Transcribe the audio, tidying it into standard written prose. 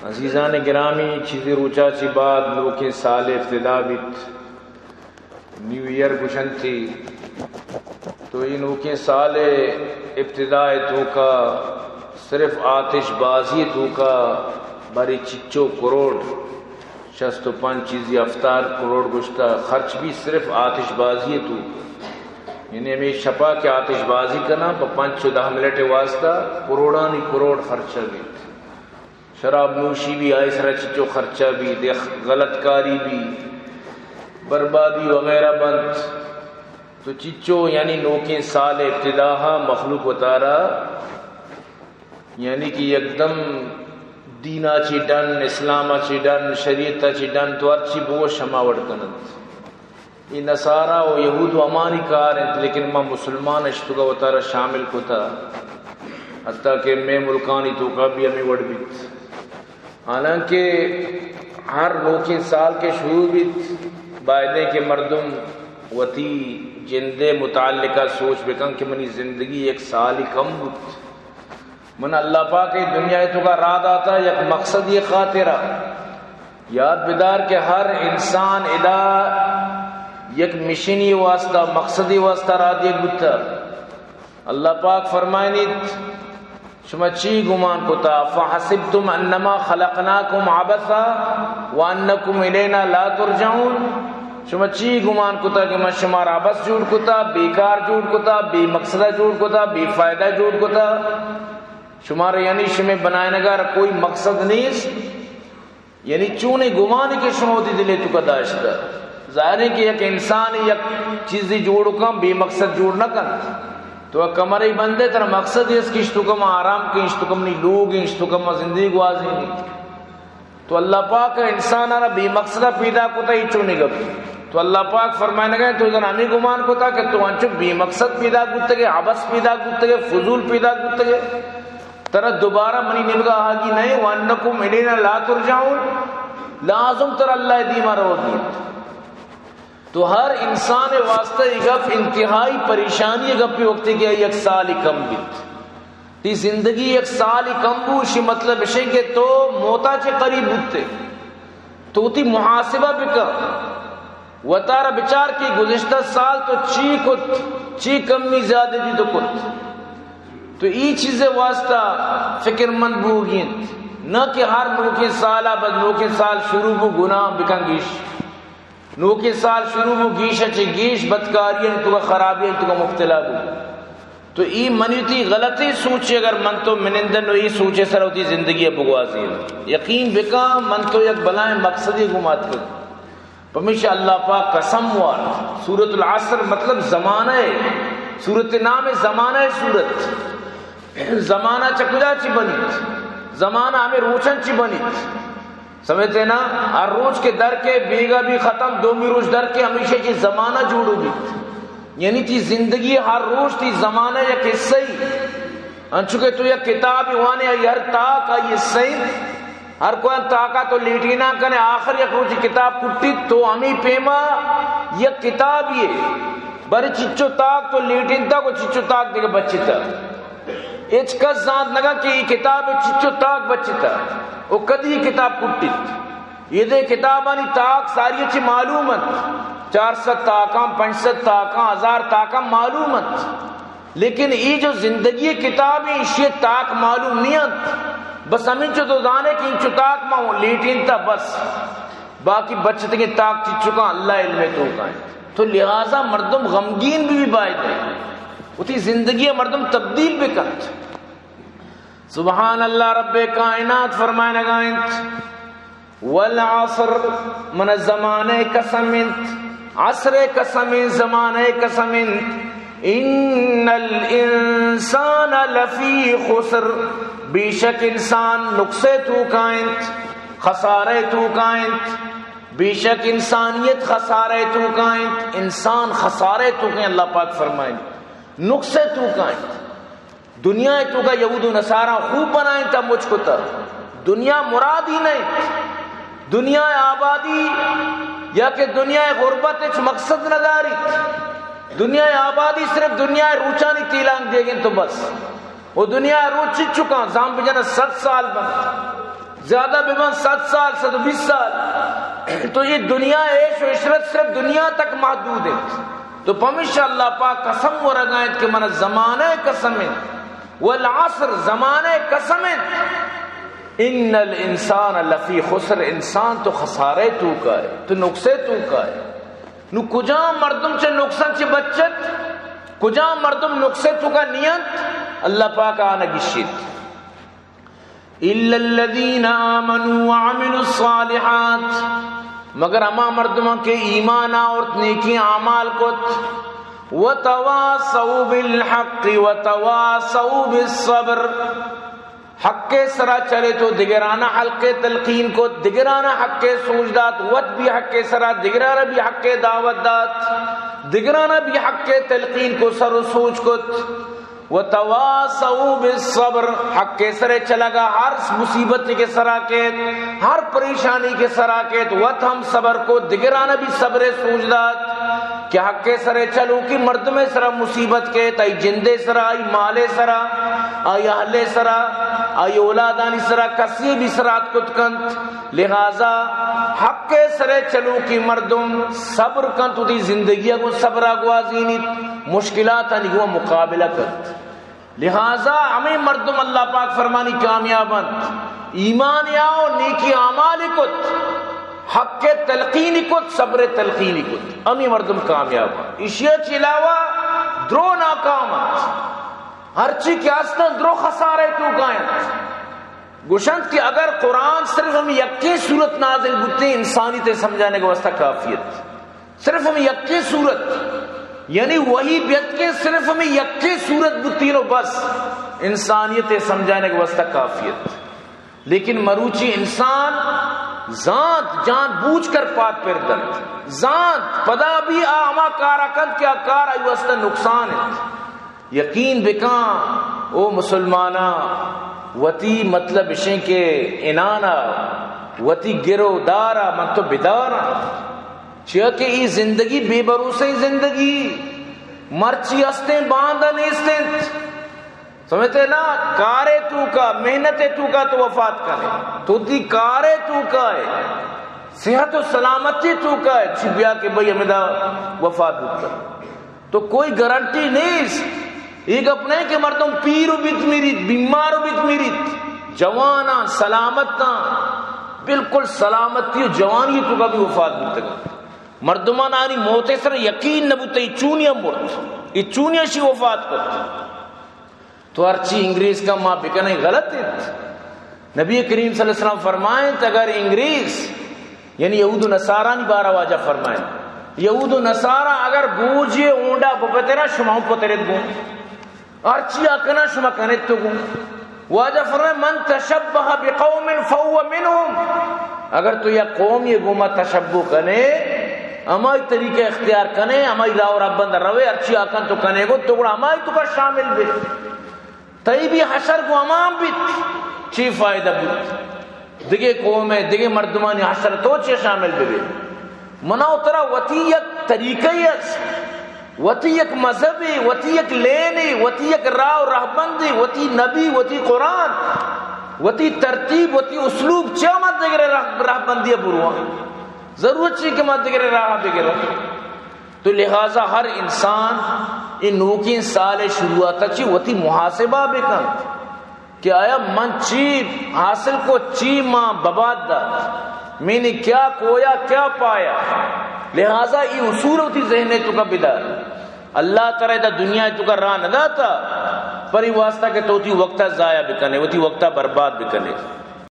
عزیزان گرامی چیزی روچا چی بعد لوکے سال ابتدا بیت نیو ایئر گشن تھی تو ان لوکے سال ابتدا تو کا صرف آتش بازی تو کا باری چچو کروڑ 65 چیزی 70 کروڑ گشتا خرچ بھی صرف آتش بازی تو یعنی ہمیں شپا کے آتش بازی کرنا 5-10 منٹ واسطہ کروڑانی کروڑ خرچہ بھی شراب نوشی بھی آئے سرا چچو خرچہ بھی دیکھ غلط کاری بھی بربادی وغیرہ بند تو چچو یعنی نوکے سال ابتدا مخلوق اتارا یعنی کہ ایک دینا چی ڈن اسلاما چی ڈن شریعتا چی ڈن تو ارچی بو شماوڑ کنند یہ نصارہ و یہود و امانی کار ہیں لیکن میں مسلمان اشتگا اتارا شامل کو تھا حتیٰ کہ میں ملکانی تو کا بھی ہمیں وڑ بیت حالانکہ ہر نوکے سال کے شروع بیت بائدے کے مردم وتی جندے متعلقہ سوچ بکن کہ منی زندگی ایک سال ہی کم بود من اللہ پاک دنیا تو کا راد آتا یک مقصد یہ خاطرہ یاد بدار کہ ہر انسان ادا یک مشنی واسطہ مقصدی واسطہ راد یک بودتا اللہ پاک فرمائنیت شما چی گمان کتا فحسبتم انما خلقناکم عبثا وانکم الینا لا ترجعون شما چی گمان کتا کہ میں شمار عبث جوڑ کتا بیکار جوڑ کتا بے مقصدہ جوڑ کتا بے فائدہ جوڑ کتا شمار یعنی شمیں بنائے نگار کوئی مقصد نہیں یعنی چونے گمانے کے شما ہوتی دلے تو کا داشتا ظاہر ہے کہ ایک انسان یک چیزی جوڑ کم بے مقصد جوڑ نہ کن تو کمرے بندے تر مقصد ہے اس کی اشتو کم آرام کی اشتو کم نہیں لوگ اشتو کم زندگی گوازی نہیں تو اللہ پاک انسان آرہ بے مقصدہ پیدا کتا ہی چونے گا تو اللہ پاک فرمائنے گئے تو ادھر ہمیں گمان کتا کہ تو انچو بے مقصد پیدا کتا گے عبث پیدا کتا گے فضول پیدا کتا گے ترہ دوبارہ منی نمگا آگی نہیں وانکم الینا لا ترجعون لازم تر اللہ دیمہ رو دیت تو ہر انسان واسطہ ایک انتہائی پریشانی ایک وقت کہ ایک سال ہی کم بیت تی زندگی ایک سال ہی کم بوشی مطلب ہے کہ تو موتا چے قریب ہوتے تو تی محاسبہ بکا و تارا بچار کی گزشتہ سال تو چی کمی زیادہ دی تو کت تو ای چیزیں واسطہ فکر مند بوگین نہ کہ ہر نوکے سالہ بد نوکے سال شروع بو گناہ بکن گیش نوکے سال شروع بو گیش اچھے گیش بدکاری تو کا خرابی تو کا مبتلا بو تو ای منیتی غلطی سوچے اگر من تو منندن ای سوچے سر ہوتی زندگی بگوازی یقین بکا من تو یک بلائیں مقصدی گمات کر پمیشہ اللہ پاک قسم وار سورۃ العصر مطلب زمانہ ہے سورۃ نام زمانہ ہے سورت زمانہ چکجا چی بنیت زمانہ ہمیں روچن چی بنیت سمجھتے نا ہر روز کے در کے بیگا بھی ختم دومی روز در کے ہمیشہ چی زمانہ جوڑو بیت یعنی تی زندگی ہر روز تی زمانہ یا قصہ ہی انچکہ تو یا کتاب ہوانے ہر تاک یہ صحیح ہر کوئی تاکہ تو لیٹی نہ کنے آخر یک روچی کتاب کٹی تو ہمیں پیما یک کتاب یہ بڑی چچو تاک تو لیٹین تا کو چچو تاک دیکھے بچی تا ایچ کس زاند نگا کہ یہ کتاب چچو تاک بچی تا وہ کدی کتاب کٹی یہ دے کتابانی تاک ساری اچھی معلومت 400 تاکاں 500 تاکاں 1000 تاکاں معلومت لیکن یہ جو زندگی کتاب ہے اسی تاک معلوم نہیں ہے بس ہمیں جو تو دانے کی انچو تاک ماں لیٹین تا بس باقی بچتے کے تاک چچکا اللہ علم تو کائیں تو لہذا مردم غمگین بھی باید ہے اتی زندگی مردم تبدیل بھی کرت سبحان اللہ رب کائنات فرمائے نگائنت والعصر من زمانے قسمنت عصر قسمنت زمانے قسمنت ان الانسان لفی خسر بے شک انسان نقصے تو کائنت خسارے تو کائنت بے شک انسانیت خسارے تو کائنت انسان خسارے تو کائنت اللہ پاک فرمائیں نقصے تو کائنت دنیا تو کا یہود و نصارہ خوب بنائیں تا مجھ کو تا دنیا مراد ہی نہیں دنیا آبادی یا کہ دنیا غربت اچھ مقصد نداری دنیا آبادی صرف دنیا روچانی تیلانگ دے گئے تو بس وہ دنیا روچ چکا زام بجانا 7 سال بند زیادہ بمن 7 سال 120 سال. تو یہ دنیا عیش و عشرت صرف دنیا تک محدود ہے. تو پمیشہ اللہ پاک قسم و رگائت کہ من زمانہ قسم والعصر زمانہ قسم ان الانسان لفی خسر. انسان تو خسارے تو کا ہے، تو نقصے تو کا ہے. نو کجا مردم چے نقصان چے بچت، کجا مردم نقصے تو کا نیت اللہ پاک آنا گشید. الا الذین آمنوا وعملوا الصالحات، مگر اما مردمان کے ایمان اور نیکی اعمال کت، وتواصوا بالحق وتواصوا بالصبر، حق کے سرا چلے تو دگرانہ حق کے تلقین کو، دگرانہ حق کے سوچ دات، وت بھی حق کے سرا، دگرانہ بھی حق کے دعوت دات، دگرانہ بھی حق کے تلقین کو سر و سوچ کت. وتواصوا بالصبر، حق کے سرے چلا گا ہر مصیبت کے سراکت، ہر پریشانی کے سراکت، وت ہم صبر کو، دگرانہ بھی صبر سوچ دات کہ حق کے سرے چلو کہ مرد میں سرا مصیبت کے تائی جندے سرا، آئی مالے سرا، آئی اہلے سرا، آئی اولادانی سرا، کسی بھی سرات کت کنت. لہذا حق کے سرے چلو کہ مردم صبر کنت، تی زندگی کو صبر آگوازینی، مشکلات انگو مقابلہ کنت. لہذا ہمیں مردم اللہ پاک فرمانی کامیابند، ایمان یاو نیکی اعمال کت، حق کے تلقین کت، صبر تلقین کت، ہمیں مردم کامیاب. اشیاء چلاوا درو ناکامت، ہر چی کی آستان درو خسارے تو گائیں. گوشند کہ اگر قرآن صرف ہم یکی صورت نازل بکتے انسانیت سمجھانے کا واسطہ کافیت، صرف ہم یکی صورت یعنی وہی بیت کے صرف ہمیں یکی صورت بتینو بس انسانیت سمجھانے کے واسطہ کافیت. لیکن مروچی انسان ذات جان بوجھ کر پات پر دند، ذات پدا بھی آما کارا کند کیا کار آئی واسطہ نقصان ہے. یقین بکان او مسلمانہ وتی مطلب اشیں کے انانا وتی گرو دارا من تو بدارا چیا کہ ای زندگی بے بروسے زندگی مرچی ہستیں باندھا نیستیں. سمجھتے نا، کارے تو کا محنت تو کا تو وفات کرے، تو دی کارے تو کا ہے، صحت و سلامتی تو کا ہے، چھبیا کہ بھئی ہمیں دا وفات ہوتا. تو کوئی گارنٹی نہیں ایک اپنے کہ مردم پیرو بیت میریت، بیمارو بیت میریت، جوانا سلامتنا بالکل سلامتی و جوانی تو کا بھی وفات ہوتا ہے. مردمان آنی موت سر یقین نبوتا یہ چونیا مرد، یہ چونیا شی وفات کرتا. تو ہرچی انگریز کا ماں بکنے غلط ہے. نبی کریم صلی اللہ علیہ وسلم فرمائیں کہ اگر انگریز یعنی یہود و نصارہ نہیں بارہ واجہ فرمائیں، یہود و نصارہ اگر بوجھے اونڈا بپتینا شماؤں پترت گوں، ہرچی اکنا شما کنت تو گوں. واجہ فرمائیں من تشبہ بقوم فہو منہم، اگر تو یا قوم یہ گوما تشبہ کنے، ہمائی طریقہ اختیار کنے، ہمائی راو رب بندر روے، ارچی آکن تو کنے گو تو گوڑا ہمائی تو کا شامل بھی تئی بھی حشر کو امام بیت چی فائدہ بیت دگے قوم ہے دگے مردمانی حشر تو چی شامل بھی مناو ترا وطی یک طریقی وطی یک مذہبی وطی یک لینی وطی یک راو رہبندی وطی نبی وطی قرآن وطی ترتیب وطی اسلوب چی مت دگرے رہبندی بروان ضرورت چی کہ مت دگرے راہ بگرے. تو لہذا ہر انسان ان نوکین سال شروعات چی وطی محاسبہ بکن کہ آیا من چی حاصل کو چی ماں بباد دا، میں نے کیا کویا کیا پایا. لہذا یہ اصول ہوتی ذہنے تو کا بدار اللہ تعالی دا دنیا تو کا راہ نہ داتا پر یہ واسطہ کہ تو تی وقتہ ضائع بکنے وطی وقتہ برباد بکنے.